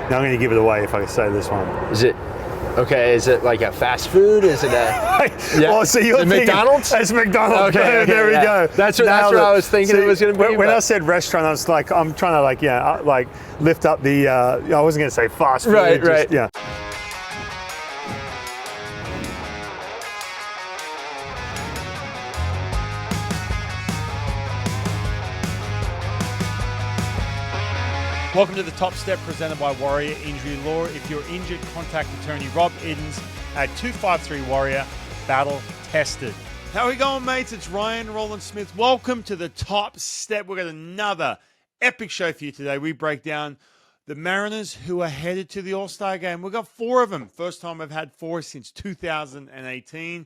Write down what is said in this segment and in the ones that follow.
Now I'm going to give it away if I say this one. Is it okay? Is it like a fast food? Is it a Well, so you're thinking McDonald's? It's McDonald's. Okay, there we go. That's what I was thinking it was going to be. When I said restaurant, I was like, I'm trying to lift up the. I wasn't going to say fast food. Right. Yeah. Welcome to the Top Step presented by Warrior Injury Law. If you're injured, contact attorney Rob Iddens at 253 Warrior, battle tested. How are we going, mates? It's Ryan Rowland-Smith. Welcome to the Top Step. We've got another epic show for you today. We break down the Mariners who are headed to the All-Star game. We've got 4 of them. First time I've had 4 since 2018.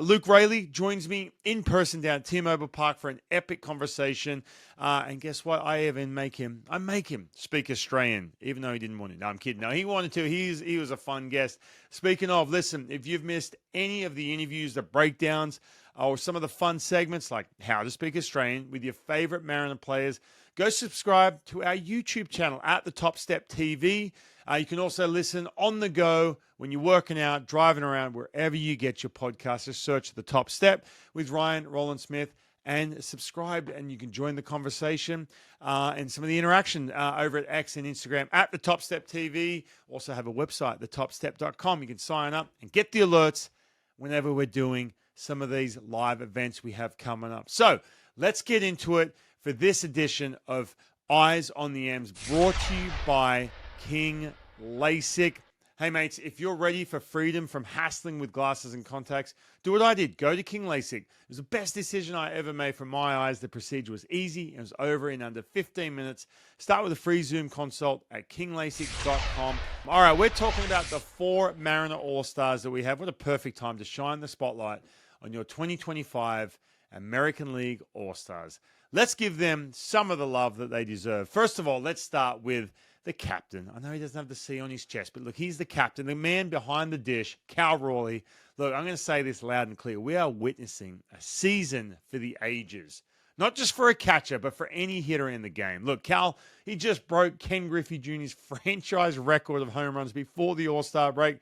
Luke Raley joins me in person down at T-Mobile Park for an epic conversation. And guess what? I make him speak Australian, even though he didn't want to. No, I'm kidding. No, he wanted to. He was a fun guest. Speaking of, listen, if you've missed any of the interviews, the breakdowns, or some of the fun segments like How to Speak Australian with your favorite Mariner players, go subscribe to our YouTube channel at the Top Step TV. You can also listen on the go when you're working out, driving around, wherever you get your podcast. Just search The Top Step with Ryan Rowland-Smith and subscribe, and you can join the conversation and some of the interaction over at X and Instagram at The Top Step TV. Also have a website, thetopstep.com. You can sign up and get the alerts whenever we're doing some of these live events we have coming up. So let's get into it for this edition of Eyes on the M's, brought to you by King LASIK. Hey, mates, if you're ready for freedom from hassling with glasses and contacts, do what I did. Go to King LASIK. It was the best decision I ever made for my eyes. The procedure was easy. It was over in under 15 minutes. Start with a free Zoom consult at kinglasik.com. All right, we're talking about the 4 Mariner All-Stars that we have. What a perfect time to shine the spotlight on your 2025 American League All-Stars. Let's give them some of the love that they deserve. First of all, let's start with the captain. I know he doesn't have the C on his chest, but look, he's the captain, the man behind the dish, Cal Raleigh. Look, I'm going to say this loud and clear. We are witnessing a season for the ages. Not just for a catcher, but for any hitter in the game. Look, Cal, he just broke Ken Griffey Jr.'s franchise record of home runs before the All-Star break.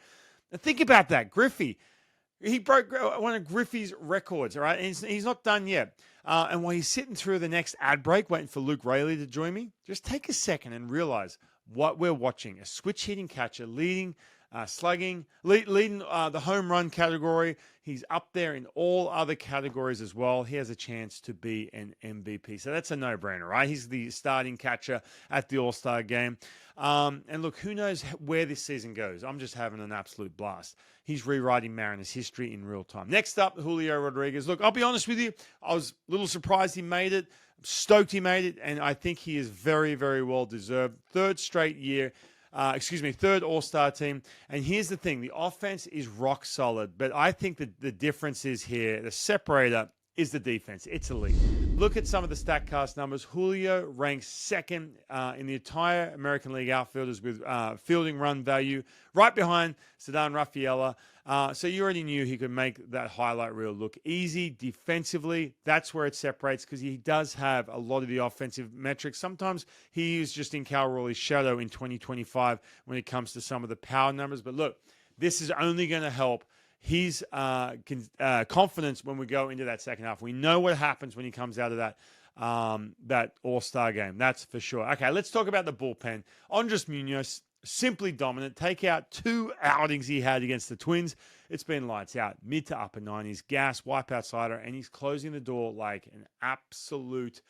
Now think about that. Griffey, he broke one of Griffey's records, all right? And he's not done yet. And while he's sitting through the next ad break, waiting for Luke Raley to join me, just take a second and realize what we're watching. A switch-hitting catcher leading slugging, leading the home run category. He's up there in all other categories as well. He has a chance to be an MVP. So that's a no-brainer, right? He's the starting catcher at the All-Star game. And look, who knows where this season goes? I'm just having an absolute blast. He's rewriting Mariners history in real time. Next up, Julio Rodriguez. Look, I'll be honest with you. I was a little surprised he made it. I'm stoked he made it. And I think he is very, very well deserved. Third All-Star team. And here's the thing. The offense is rock solid. But I think that the difference is here. The separator is the defense. It's elite. Look at some of the StatCast numbers. Julio ranks second in the entire American League outfielders with fielding run value, right behind Cedar Rafaela. So you already knew he could make that highlight reel look easy. Defensively, that's where it separates because he does have a lot of the offensive metrics. Sometimes he is just in Cal Raleigh's shadow in 2025 when it comes to some of the power numbers. But look, this is only going to help his confidence when we go into that second half. We know what happens when he comes out of that All-Star game. That's for sure. Okay, let's talk about the bullpen. Andres Munoz, simply dominant. Take out 2 outings he had against the Twins. It's been lights out. Mid to upper 90s. Gas, wipeout slider, and he's closing the door like an absolute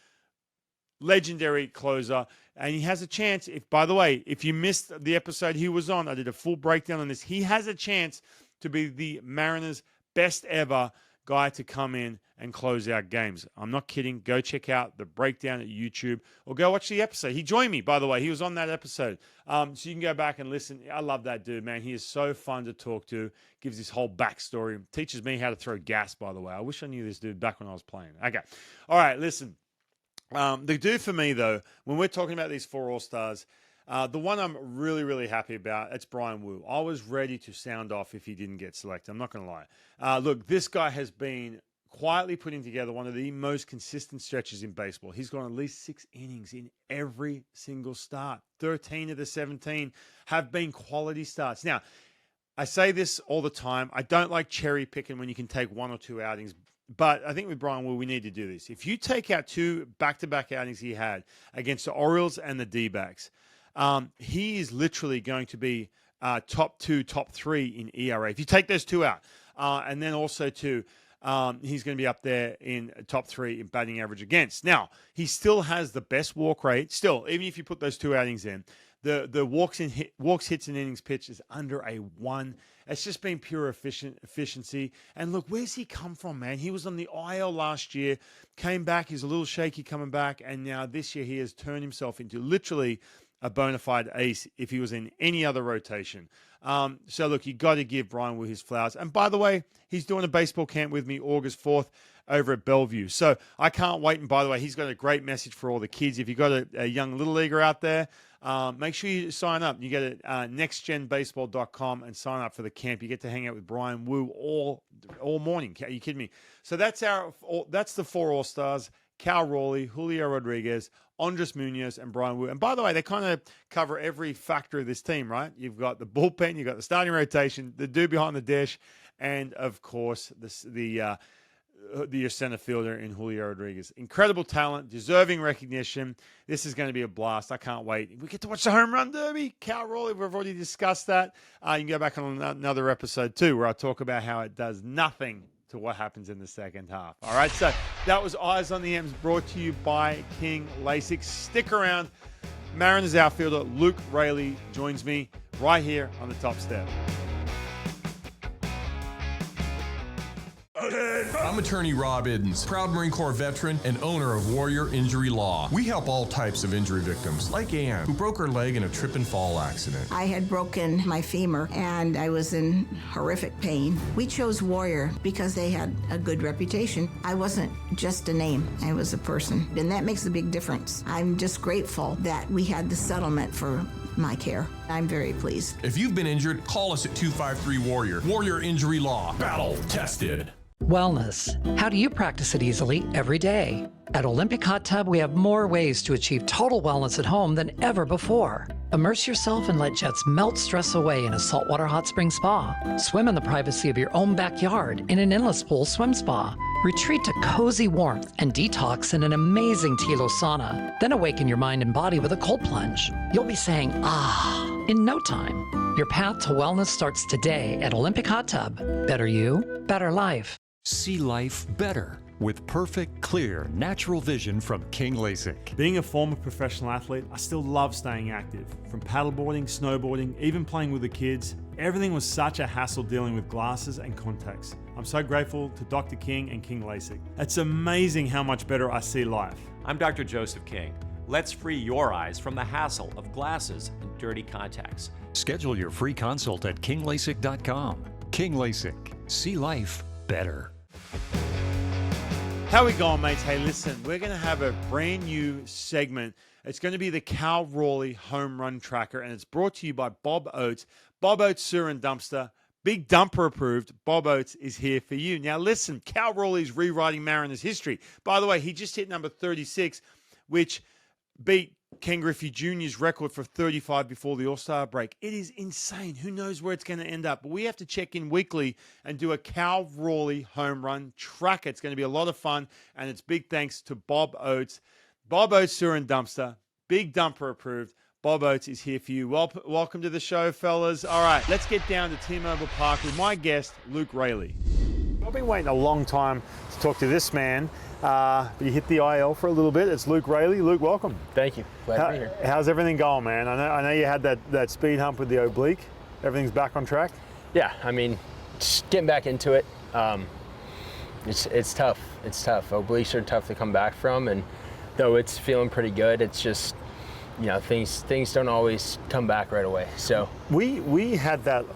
legendary closer. And he has a chance. By the way, if you missed the episode he was on, I did a full breakdown on this. He has a chance to be the Mariners' best ever guy to come in and close out games. I'm not kidding. Go check out the breakdown at YouTube or go watch the episode. He joined me, by the way. He was on that episode. So you can go back and listen. I love that dude, man. He is so fun to talk to. Gives his whole backstory. Teaches me how to throw gas, by the way. I wish I knew this dude back when I was playing. Okay. All right, listen. The dude for me, though, when we're talking about these 4 All-Stars, the one I'm really, really happy about, it's Brian Wu. I was ready to sound off if he didn't get selected. I'm not going to lie. Look, this guy has been quietly putting together one of the most consistent stretches in baseball. He's gone at least 6 innings in every single start. 13 of the 17 have been quality starts. Now, I say this all the time. I don't like cherry picking when you can take 1 or 2 outings. But I think with Brian Will, we need to do this. If you take out 2 back-to-back outings he had against the Orioles and the D-backs, he is literally going to be top 2, top 3 in ERA. If you take those 2 out, and then also too, he's going to be up there in top 3 in batting average against. Now, he still has the best walk rate. Still, even if you put those 2 outings in, the walks, hits, and innings pitched is under a 1. It's just been pure efficiency. And look, where's he come from, man? He was on the IL last year, came back. He's a little shaky coming back. And now this year he has turned himself into literally a bona fide ace if he was in any other rotation. So look, you got to give Brian Will his flowers. And by the way, he's doing a baseball camp with me August 4th over at Bellevue. So I can't wait. And by the way, he's got a great message for all the kids. If you've got a young little leaguer out there, make sure you sign up. You get it nextgenbaseball.com and sign up for the camp. You get to hang out with Brian Wu all morning. Are you kidding me? So that's the 4 All-Stars: Cal Raleigh, Julio Rodriguez, Andres Munoz, and Brian Wu. And by the way, they kind of cover every factor of this team, right? You've got the bullpen, you've got the starting rotation, the dude behind the dish, and of course your center fielder in Julio Rodriguez. Incredible talent, deserving recognition. This is going to be a blast. I can't wait. We get to watch the home run derby. Cal Raleigh, we've already discussed that. You can go back on another episode too, where I talk about how it does nothing to what happens in the second half. All right, so that was Eyes on the M's, brought to you by King Lasik. Stick around. Mariners outfielder Luke Raley joins me right here on the top step. I'm attorney Rob Iddens, proud Marine Corps veteran and owner of Warrior Injury Law. We help all types of injury victims, like Ann, who broke her leg in a trip and fall accident. I had broken my femur and I was in horrific pain. We chose Warrior because they had a good reputation. I wasn't just a name, I was a person, and that makes a big difference. I'm just grateful that we had the settlement for my care. I'm very pleased. If you've been injured, call us at 253-WARRIOR. Warrior Injury Law. Battle tested. Wellness. How do you practice it easily every day? At Olympic Hot Tub, we have more ways to achieve total wellness at home than ever before. Immerse yourself and let jets melt stress away in a saltwater hot spring spa. Swim in the privacy of your own backyard in an endless pool swim spa. Retreat to cozy warmth and detox in an amazing Tilo sauna. Then awaken your mind and body with a cold plunge. You'll be saying, ah, in no time. Your path to wellness starts today at Olympic Hot Tub. Better you, better life. See life better with perfect, clear, natural vision from King LASIK. Being a former professional athlete, I still love staying active. From paddleboarding, snowboarding, even playing with the kids, everything was such a hassle dealing with glasses and contacts. I'm so grateful to Dr. King and King LASIK. It's amazing how much better I see life. I'm Dr. Joseph King. Let's free your eyes from the hassle of glasses and dirty contacts. Schedule your free consult at kinglasik.com. King LASIK. See life better. How we going, mates? Hey, listen, we're going to have a brand new segment. It's going to be the Cal Raleigh Home Run Tracker, and it's brought to you by Bob Oates. Bob Oates Sewer and Dumpster. Big dumper approved. Bob Oates is here for you. Now, listen, Cal Raleigh's rewriting Mariners history. By the way, he just hit number 36, which beat Ken Griffey Jr.'s record for 35 before the All-Star break. It is insane. Who knows where it's going to end up? But we have to check in weekly and do a Cal Raleigh home run tracker. It's going to be a lot of fun, and it's big thanks to Bob Oates. Bob Oates Sewer and Dumpster. Big dumper approved. Bob Oates is here for you. Welcome to the show, fellas. All right, let's get down to T-Mobile Park with my guest, Luke Raley. I've been waiting a long time to talk to this man. But you hit the IL for a little bit. It's Luke Raley. Luke, welcome. Thank you. Glad to be here. How's everything going, man? I know you had that speed hump with the oblique. Everything's back on track? Yeah, I mean, just getting back into it. It's tough. It's tough. Obliques are tough to come back from, and though it's feeling pretty good, it's just, you know, things don't always come back right away. So we had that.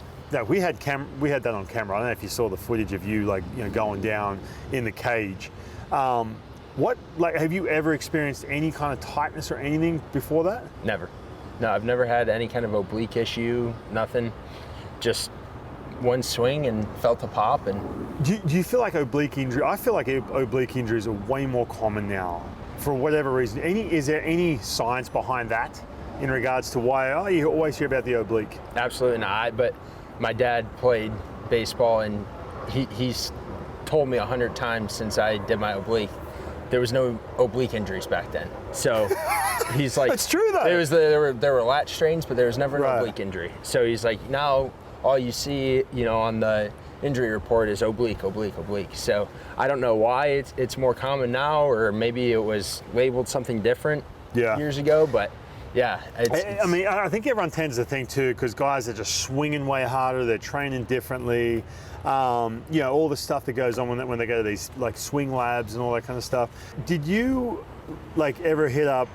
We had that on camera. I don't know if you saw the footage of you going down in the cage. Have you ever experienced any kind of tightness or anything before that? Never. No, I've never had any kind of oblique issue, nothing. Just one swing and felt a pop. And Do you feel like oblique injury? I feel like oblique injuries are way more common now, for whatever reason. Is there any science behind that in regards to why you always hear about the oblique? Absolutely not. But my dad played baseball, and he's told me 100 times since I did my oblique, there was no oblique injuries back then. So he's like, it's true though. There were latch strains, but there was never an oblique injury. So he's like, now all you see, on the injury report is oblique. So I don't know why it's more common now, or maybe it was labeled something different years ago, but yeah. I mean, I think everyone tends to think too, because guys are just swinging way harder, they're training differently, all the stuff that goes on when they go to these like swing labs and all that kind of stuff. Did you ever hit up,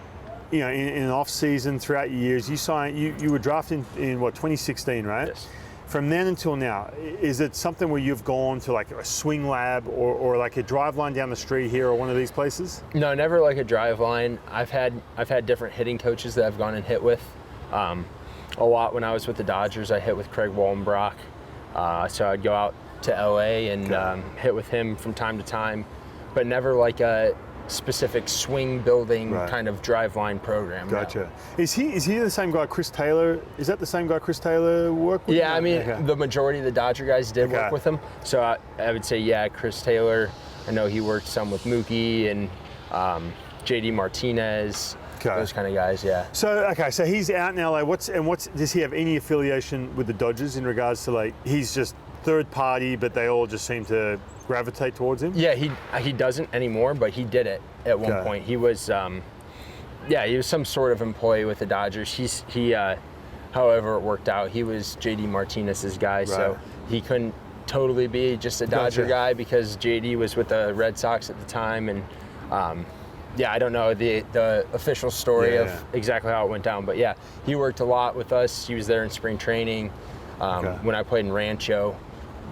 in an off season throughout your years? You were drafted in what, 2016, right? Yes. From then until now, is it something where you've gone to like a swing lab or like a drive line down the street here or one of these places? No, never like a drive line. I've had different hitting coaches that I've gone and hit with. A lot when I was with the Dodgers, I hit with Craig Wallenbrock. So I'd go out to LA and hit with him from time to time, but never like a specific swing building kind of drive line program. Gotcha. No. Is he the same guy, Chris Taylor? Is that the same guy Chris Taylor worked with? Yeah, I mean, the majority of the Dodger guys did work with him. So I would say, Chris Taylor. I know he worked some with Mookie and JD Martinez. Those kind of guys, yeah. So he's out in LA. Does he have any affiliation with the Dodgers in regards to he's just third party, but they all just seem to gravitate towards him? Yeah, he doesn't anymore, but he did it at one point. He was, he was some sort of employee with the Dodgers. However it worked out, he was JD Martinez's guy, so he couldn't totally be just a Dodger guy because JD was with the Red Sox at the time, and I don't know the official story of exactly how it went down, but he worked a lot with us. He was there in spring training. When I played in Rancho,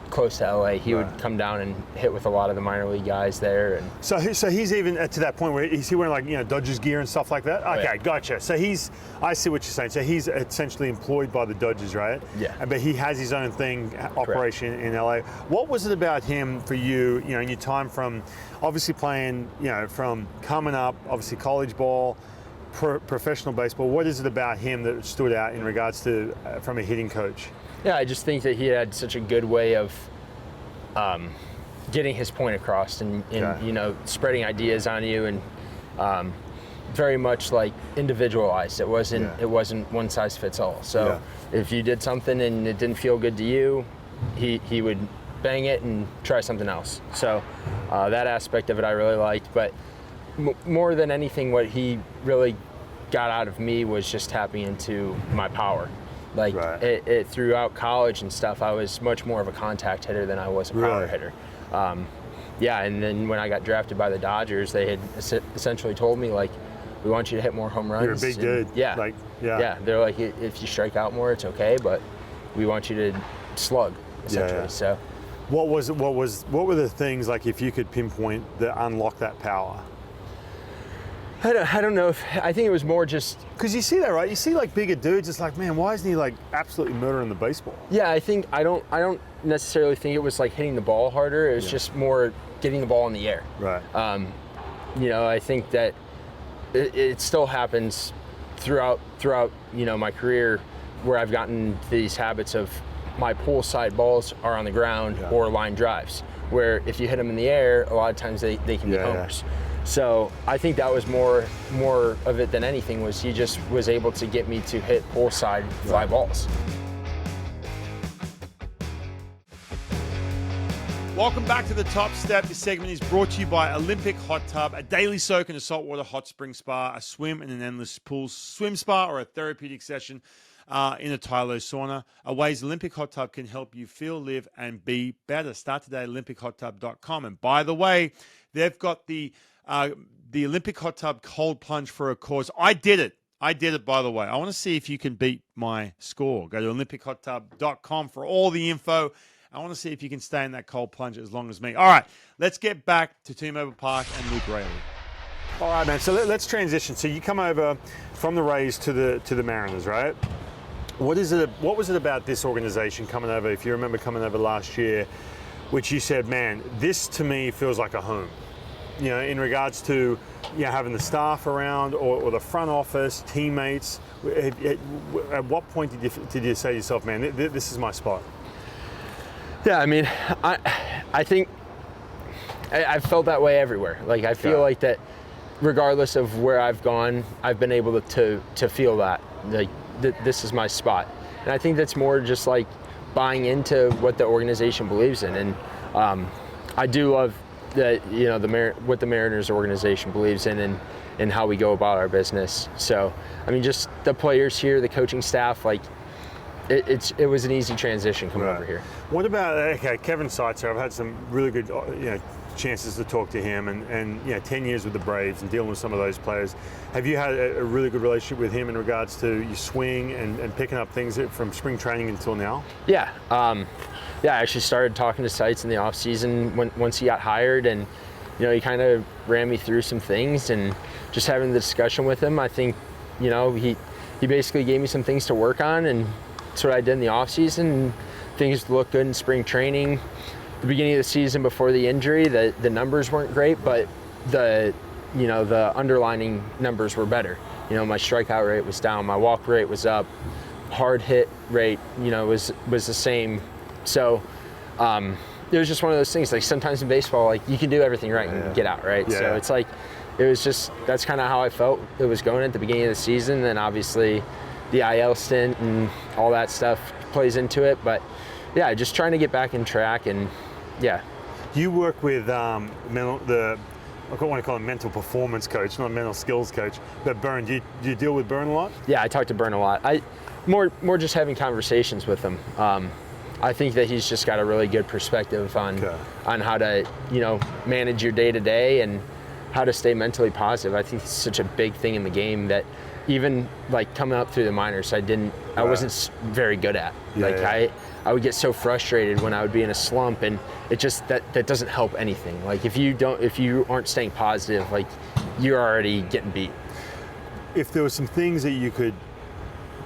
close to LA, he would come down and hit with a lot of the minor league guys there. And so he's even to that point where is he wearing Dodgers gear and stuff like that? Okay, gotcha. So I see what you're saying. So he's essentially employed by the Dodgers, right? Yeah. But he has his own operation in LA. What was it about him for you? In your time from obviously playing, from coming up, obviously college ball, professional baseball. What is it about him that stood out in regards to from a hitting coach? Yeah, I just think that he had such a good way of getting his point across and spreading ideas on you, and very much individualized. It wasn't one size fits all. So if you did something and it didn't feel good to you, he would bang it and try something else. So that aspect of it I really liked. But more than anything, what he really got out of me was just tapping into my power. Throughout college and stuff, I was much more of a contact hitter than I was a power hitter. And then when I got drafted by the Dodgers, they had essentially told me, we want you to hit more home runs. You're a big dude. Yeah. They're like, if you strike out more, it's okay, but we want you to slug, essentially. Yeah. So, what were the things, if you could pinpoint, that unlocked that power? I don't know. I think it was more just because you see that, right? You see bigger dudes. It's man, why isn't he absolutely murdering the baseball? Yeah, I think I don't necessarily think it was hitting the ball harder. It was just more getting the ball in the air. Right. I think that it still happens throughout my career where I've gotten these habits of my pull side balls are on the ground or line drives, where if you hit them in the air, a lot of times they can be homers. So I think that was more of it than anything, was he just was able to get me to hit pull side fly balls. Welcome back to the Top Step. This segment is brought to you by Olympic Hot Tub, a daily soak in a saltwater hot spring spa, a swim in an endless pool swim spa, or a therapeutic session in a Tylo sauna. A ways Olympic Hot Tub can help you feel, live, and be better. Start today at olympichottub.com. And by the way, they've got the Olympic Hot Tub cold plunge for a cause. I did it, by the way. I want to see if you can beat my score. Go to olympichottub.com for all the info. I want to see if you can stay in that cold plunge as long as me. All right, let's get back to T-Mobile Park and Luke Raley. All right, man, so let's transition. So you come over from the Rays to the Mariners, right? What was it about this organization coming over, if you remember coming over last year, which you said, man, this to me feels like a home? You know, in regards to having the staff around or the front office, teammates. At what point did you say to yourself, man, this is my spot? Yeah, I mean, I think I've felt that way everywhere. Like, I feel like that regardless of where I've gone, I've been able to feel that, like, this is my spot. And I think that's more just like buying into what the organization believes in. And I do love that, what the Mariners organization believes in and how we go about our business. So, I mean, just the players here, the coaching staff, like, it was an easy transition coming over here. What about Kevin Seitzer? I've had some really good chances to talk to him, and 10 years with the Braves and dealing with some of those players. Have you had a really good relationship with him in regards to your swing and picking up things from spring training until now? Yeah, I actually started talking to Seitz in the off season once he got hired, and he kind of ran me through some things, and just having the discussion with him, I think he basically gave me some things to work on, and that's what I did in the off season. Things looked good in spring training. The beginning of the season before the injury, the numbers weren't great, but the underlining numbers were better. My strikeout rate was down, my walk rate was up, hard hit rate, was the same. So it was just one of those things. Like, sometimes in baseball, like, you can do everything right and get out, right? Yeah. So it's like, it was just, that's kind of how I felt it was going at the beginning of the season. And obviously the IL stint and all that stuff plays into it. But yeah, just trying to get back in track. And yeah. You work with I want to call him mental performance coach, not mental skills coach, but Byrne. Do you deal with Byrne a lot? Yeah, I talk to Byrne a lot. More just having conversations with him. I think that he's just got a really good perspective on how to, manage your day to day and how to stay mentally positive. I think it's such a big thing in the game that even like coming up through the minors, I wasn't very good at. I would get so frustrated when I would be in a slump, and it just that doesn't help anything. Like, if you aren't staying positive, like, you're already getting beat. If there were some things that you could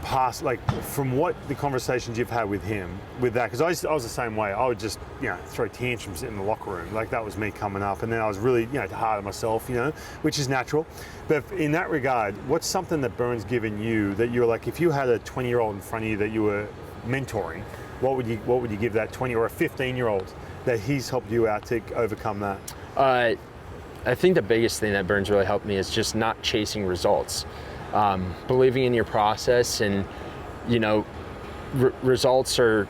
pass, like, from what the conversations you've had with him, with that, because I was the same way. I would just throw tantrums in the locker room, like that was me coming up, and then I was really hard on myself, which is natural. But in that regard, what's something that Byrne's given you that you're like, if you had a 20-year-old in front of you that you were mentoring, what would you give that 20 or a 15-year-old that he's helped you out to overcome that? I think the biggest thing that Byrne's really helped me is just not chasing results. Believing in your process, and results are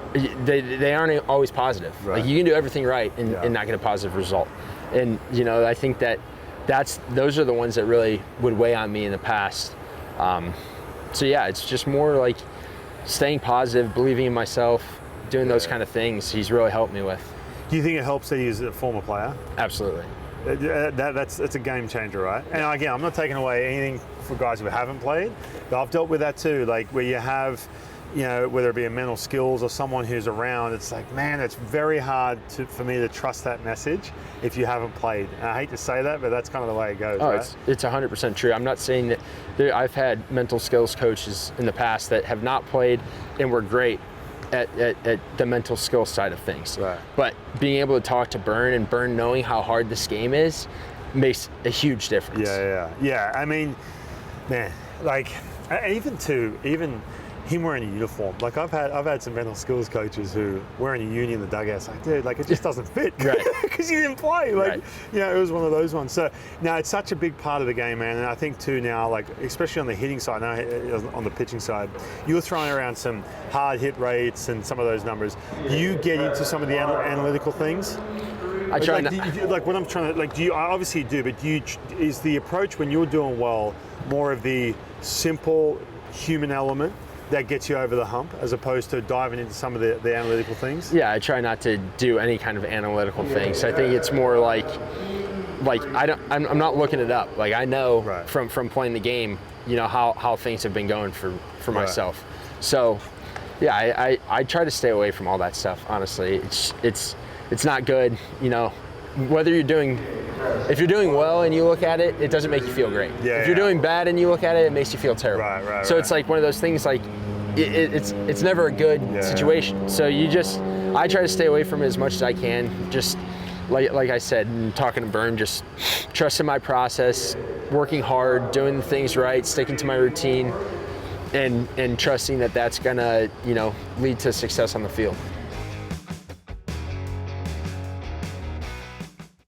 they aren't always positive. Right. Like, you can do everything right and not get a positive result. And I think those are the ones that really would weigh on me in the past. So yeah, it's just more like staying positive, believing in myself, doing those kind of things. He's really helped me with. Do you think it helps that he's a former player? Absolutely. That's a game changer, right? And again, I'm not taking away anything for guys who haven't played, but I've dealt with that too. Like, where you have, whether it be a mental skills or someone who's around, it's like, man, it's very hard for me to trust that message if you haven't played. And I hate to say that, but that's kind of the way it goes. Right? It's 100% true. I'm not saying that I've had mental skills coaches in the past that have not played and were great at the mental skill side of things. Right. But being able to talk to Byrne, and Byrne knowing how hard this game is, makes a huge difference. Yeah. I mean, man, like, even him wearing a uniform. Like, I've had some mental skills coaches who wearing a uni in the dugout. Like, dude, like, it just doesn't fit, because you didn't play. Like, it was one of those ones. So now it's such a big part of the game, man. And I think too now, like, especially on the hitting side, now on the pitching side, you were throwing around some hard hit rates and some of those numbers. Do you get into some of the analytical things? I try what I'm trying to, I obviously do, but is the approach when you're doing well more of the simple human element that gets you over the hump, as opposed to diving into some of the analytical things? Yeah, I try not to do any kind of analytical things. I think it's more like I'm not looking it up. Like, I know from playing the game, how things have been going for myself. So yeah, I try to stay away from all that stuff. Honestly, it's not good. whether if you're doing well and you look at it, it doesn't make you feel great. If you're doing bad and you look at it, it makes you feel terrible. So it's like one of those things, like it's never a good situation. So I try to stay away from it as much as I can. Just like I said, and talking to Berm, just trusting my process, working hard, doing the things right, sticking to my routine, and trusting that that's gonna, lead to success on the field.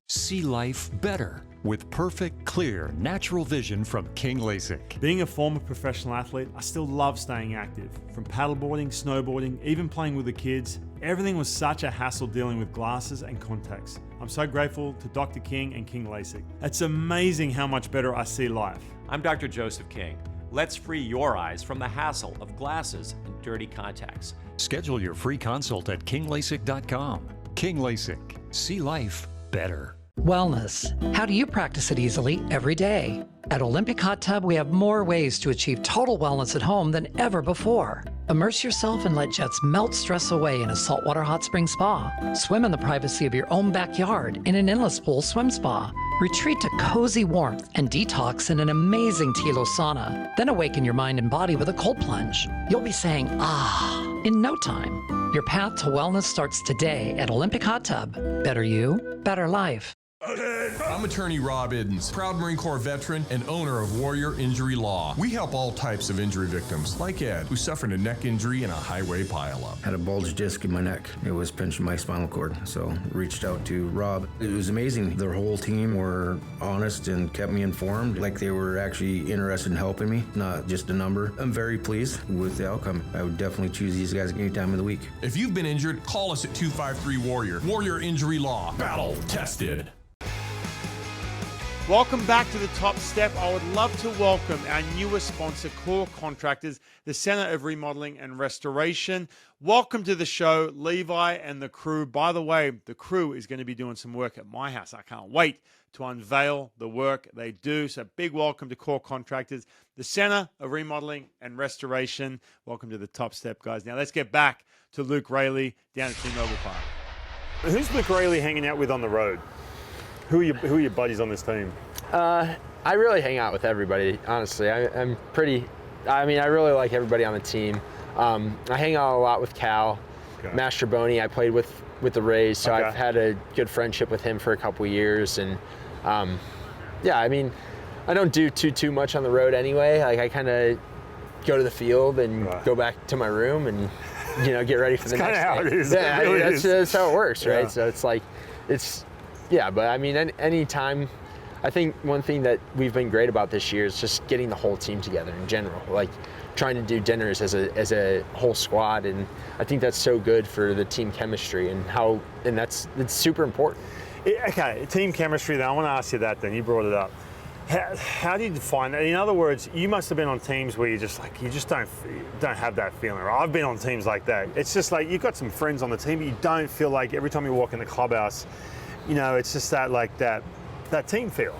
See life better with perfect, clear, natural vision from King LASIK. Being a former professional athlete, I still love staying active. From paddleboarding, snowboarding, even playing with the kids, everything was such a hassle dealing with glasses and contacts. I'm so grateful to Dr. King and King LASIK. It's amazing how much better I see life. I'm Dr. Joseph King. Let's free your eyes from the hassle of glasses and dirty contacts. Schedule your free consult at kinglasik.com. King LASIK. See life better. Wellness. How do you practice it easily every day? At Olympic Hot Tub, we have more ways to achieve total wellness at home than ever before. Immerse yourself and let jets melt stress away in a saltwater hot spring spa. Swim in the privacy of your own backyard in an endless pool swim spa. Retreat to cozy warmth and detox in an amazing Tilo sauna. Then awaken your mind and body with a cold plunge. You'll be saying, ah, in no time. Your path to wellness starts today at Olympic Hot Tub. Better you, better life. I'm attorney Rob Iddens, proud Marine Corps veteran and owner of Warrior Injury Law. We help all types of injury victims, like Ed, who suffered a neck injury in a highway pileup. Had a bulge disc in my neck. It was pinching my spinal cord, so reached out to Rob. It was amazing. Their whole team were honest and kept me informed, like they were actually interested in helping me, not just a number. I'm very pleased with the outcome. I would definitely choose these guys any time of the week. If you've been injured, call us at 253-WARRIOR. Warrior Injury Law. Battle tested. Welcome back to the Top Step. I would love to welcome our newest sponsor, Core Contractors, the Center of Remodeling and Restoration. Welcome to the show, Levi and the crew. By the way, the crew is going to be doing some work at my house. I can't wait to unveil the work they do. So big welcome to Core Contractors, the Center of Remodeling and Restoration. Welcome to the Top Step, guys. Now let's get back to Luke Raley down at T-Mobile Park. Who's Luke Raley hanging out with on the road? Who are your buddies on this team? I really hang out with everybody, honestly. I really like everybody on the team. I hang out a lot with Cal, Mastroboni. I played with the Rays, so I've had a good friendship with him for a couple years. And I don't do too much on the road anyway. Like, I kind of go to the field and go back to my room and get ready for the next day. That's kind of how it is. Yeah, really that's how it works, right? Yeah. So it's like, but I mean, anytime, I think one thing that we've been great about this year is just getting the whole team together in general, like trying to do dinners as a whole squad. And I think that's so good for the team chemistry and it's super important. Okay, team chemistry then. I want to ask you that then. You brought it up. How do you define that? In other words, you must have been on teams where you just don't have that feeling. Right? I've been on teams like that. It's just like you've got some friends on the team, but you don't feel like every time you walk in the clubhouse, it's just that team feel.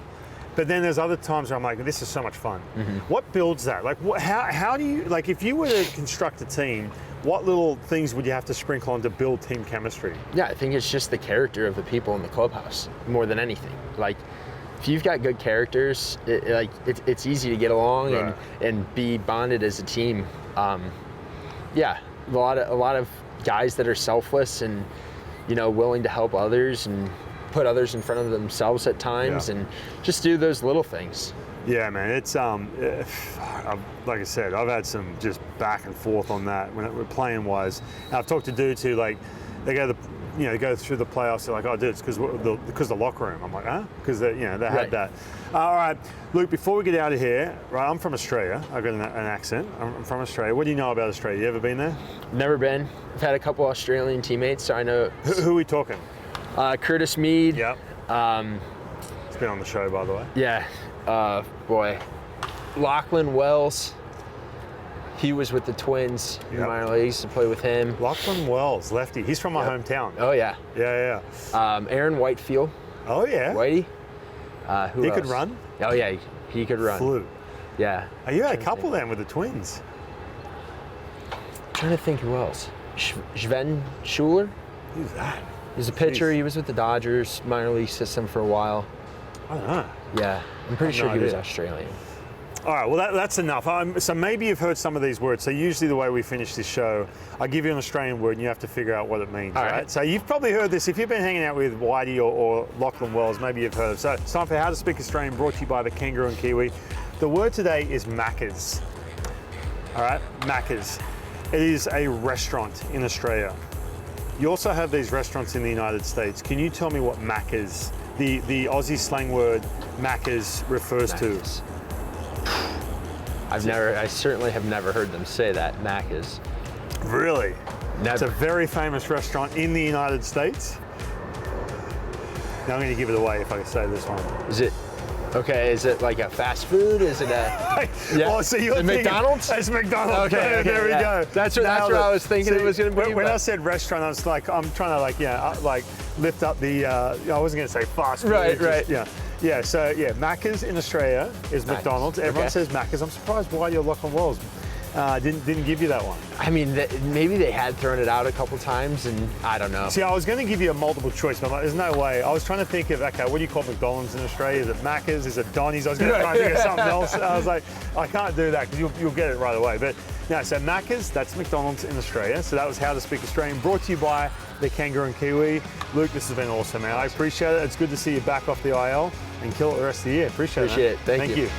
But then there's other times where I'm like, this is so much fun. Mm-hmm. What builds that? Like, how do you, like, if you were to construct a team, what little things would you have to sprinkle on to build team chemistry? Yeah, I think it's just the character of the people in the clubhouse more than anything. Like, if you've got good characters, it's easy to get along and be bonded as a team. A lot of guys that are selfless and willing to help others and put others in front of themselves at times and just do those little things. Yeah, man, it's like I said, I've had some just back and forth on that when we're playing wise. And I've talked to dudes who they go through the playoffs. They're like, oh, dude, it's because the locker room. I'm like, huh? Because they had that. All right, Luke. Before we get out of here, right? I'm from Australia. I've got an accent. I'm from Australia. What do you know about Australia? You ever been there? Never been. I've had a couple Australian teammates, so I know. Who are we talking? Curtis Mead. Yep. He's been on the show, by the way. Yeah. Lachlan Wells. He was with the Twins in minor leagues to play with him. Lachlan Wells, lefty. He's from my hometown. Oh, yeah. Yeah. Aaron Whitefield. Oh, yeah. Whitey. Who he else? could run? Oh, yeah. He could run. Flew. Yeah. Oh, you had a couple then with the Twins. I'm trying to think who else. Sven Schuler? Who's that? He's a pitcher. Jeez. He was with the Dodgers minor league system for a while. I don't know. Yeah, I'm pretty I have sure no he was idea. Australian. All right, well, that's enough. So maybe you've heard some of these words. So usually the way we finish this show, I give you an Australian word and you have to figure out what it means, All right? So you've probably heard this. If you've been hanging out with Whitey or Lachlan Wells, maybe you've heard it. So it's time for How to Speak Australian, brought to you by the Kangaroo and Kiwi. The word today is Macca's. All right, Macca's. It is a restaurant in Australia. You also have these restaurants in the United States. Can you tell me what Macca's, the Aussie slang word Macca's refers Macca's. I certainly have never heard them say that, Macca's. to? Really? Never. It's a very famous restaurant in the United States. Now I'm going to give it away if I say this one. Is it, okay, is it like a fast food? Is it a, yeah. Well, so you're Is it thinking, McDonald's? It's McDonald's. Okay, there we yeah. go. That's what I was thinking it was going to be. When but- I said restaurant, I was like, I'm trying to lift up the, I wasn't going to say fast food. Right, just- right. Yeah. Yeah, so yeah, Macca's in Australia is Macca's, McDonald's. Everyone okay. says Macca's. I'm surprised why your Lachlan Wells didn't give you that one. I mean, maybe they had thrown it out a couple times, and I don't know. See, I was going to give you a multiple choice, but I'm like, there's no way. I was trying to think of, okay, what do you call McDonald's in Australia? Is it Macca's? Is it Donny's? I was going to try and think of something else. I was like, I can't do that because you'll get it right away. But no, so Macca's, that's McDonald's in Australia. So that was How to Speak Australian, brought to you by the Kangaroo and Kiwi. Luke, this has been awesome, man. I appreciate it. It's good to see you back off the IL and kill it the rest of the year. Appreciate it. Thank you. you.